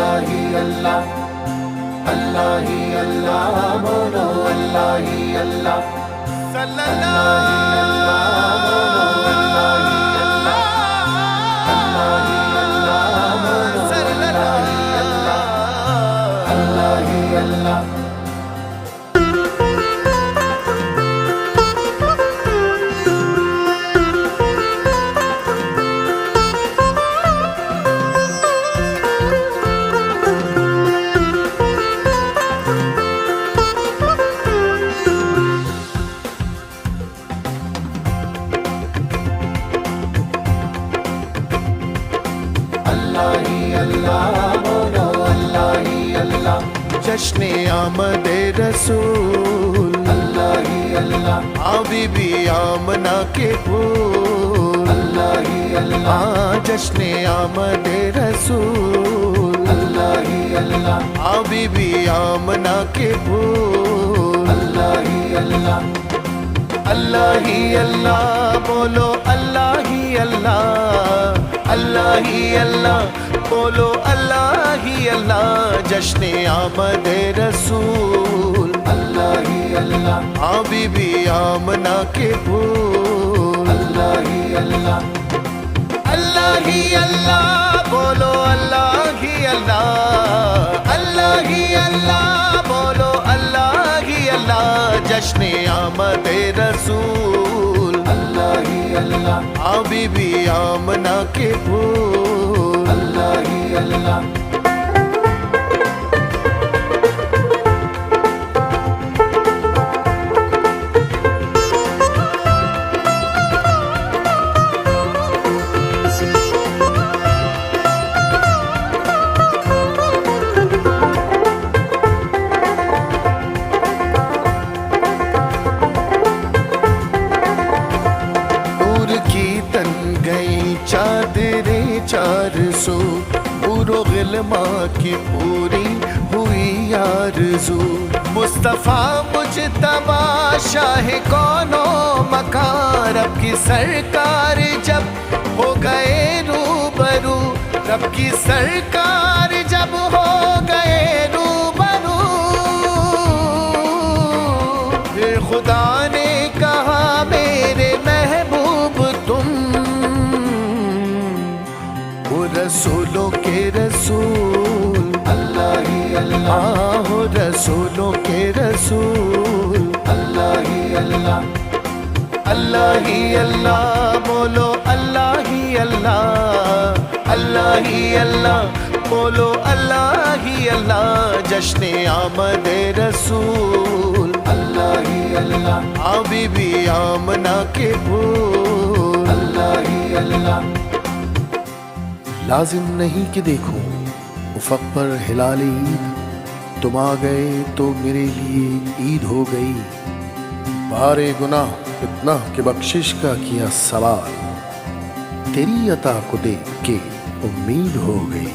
अल्लाह ही अल्लाह, अल्लाह ही अल्लाह, बोलो अल्लाह ही अल्लाह, अल्लाह ही अल्लाह, बोलो अल्लाह ही अल्लाह, अल्लाह ही अल्लाह, बोलो अल्लाह ही अल्लाह, अल्लाह ही अल्लाह। अल्लाह ही अल्लाह, बोलो अल्लाह ही अल्लाह। जश्न आमदे रसूल, अल्लाह ही अल्लाह। बीबी आमना के फूल, अल्लाह ही अल्लाह। जश्न आमदे रसूल, अल्लाह ही अल्लाह। बीबी आमना के फूल, अल्लाह ही अल्लाह। अल्लाह ही अल्लाह, बोलो अल्लाह ही अल्लाह, अल्लाह ही अल्लाह, बोलो अल्लाह ही अल्लाह। जश्न आमदे रसूल, अल्लाह ही अल्लाह। बीबी आमना के फूल, अल्लाह ही अल्लाह। अल्लाह ही अल्लाह, बोलो अल्लाह ही अल्लाह, अल्लाह ही अल्लाह, बोलो अल्लाह ही अल्लाह। जश्न आमदे रसूल, अल्लाह ही अल्लाह। बीबी आमना के फूल, अल्लाह ही अल्लाह। चादरें 400 पूरो गिलमा की पूरी हुई आरज़ू। मुस्तफ़ा मुजतबा शाह कौनो मकान, रब की सरकार जब हो गए रूबरू, रब की सरकार जब हो गए रूबरू। फिर खुदा ने कहा मेरे महबूब तुम रसूलों के रसूल, अल्लाह ही अल्लाह। हो रसूलों के रसूल, अल्लाह ही अल्लाह। अल्लाह ही अल्लाह, बोलो अल्लाह ही अल्लाह, अल्लाह ही अल्लाह, बोलो अल्लाह ही अल्लाह। जश्न आमदे रसूल, अल्लाह ही अल्लाह। बीबी आमना के फूल, अल्लाह ही अल्लाह। लाजिम नहीं कि देखूं उफ़क़ पर हिलाल ईद, तुम आ गए तो मेरे लिए ईद हो गई। बारे गुनाह इतना कि बख्शिश का किया सवाल, तेरी अता को देख के उम्मीद हो गई।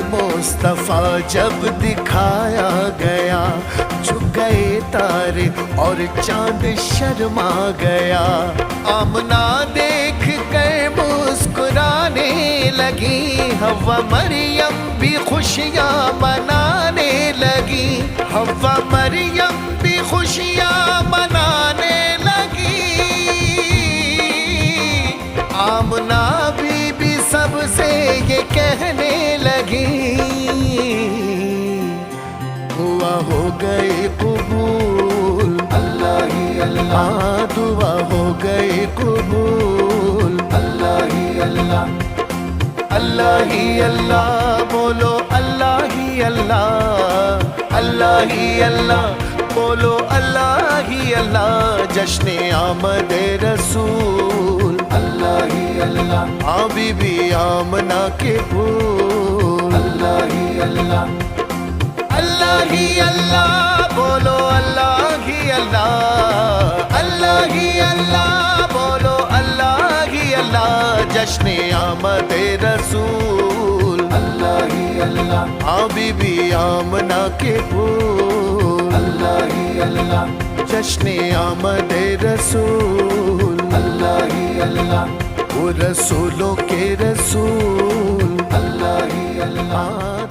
मुस्तफ़ा जब दिखाया गया, झुक गए तारे और चांद शर्मा गया। आमना देख कर मुस्कुराने लगी, हव्वा मरियम भी खुशियाँ मनाने लगी, हव्वा मरियम भी खुशियाँ मनाने लगी। आमना बीबी सबसे ये कहने लगी, दुआ हो गए कबूल, अल्लाह ही अल्लाह। दुआ हो गए कबूल, अल्लाह ही अल्लाह। अल्लाह ही अल्लाह, बोलो अल्लाह ही अल्लाह, अल्लाह ही अल्लाह, बोलो अल्लाह ही अल्लाह। जश्न आमदे रसूल, अल्लाह ही अल्लाह। बीबी आमना के फूल, अल्लाह ही अल्लाह। अल्लाह ही अल्लाह, बोलो अल्लाह ही अल्लाह, अल्लाह ही अल्लाह, बोलो अल्लाह ही अल्लाह। जश्न आमदे रसूल, अल्लाह अल्लाह ही अल्लाह, हाँ बीबी आमना के फूल, अल्लाह ही अल्लाह, जश्ने आमदे रसूल, अल्लाह ही अल्लाह, वो रसूलों के रसूल, अल्लाह ही अल्लाह। हाँ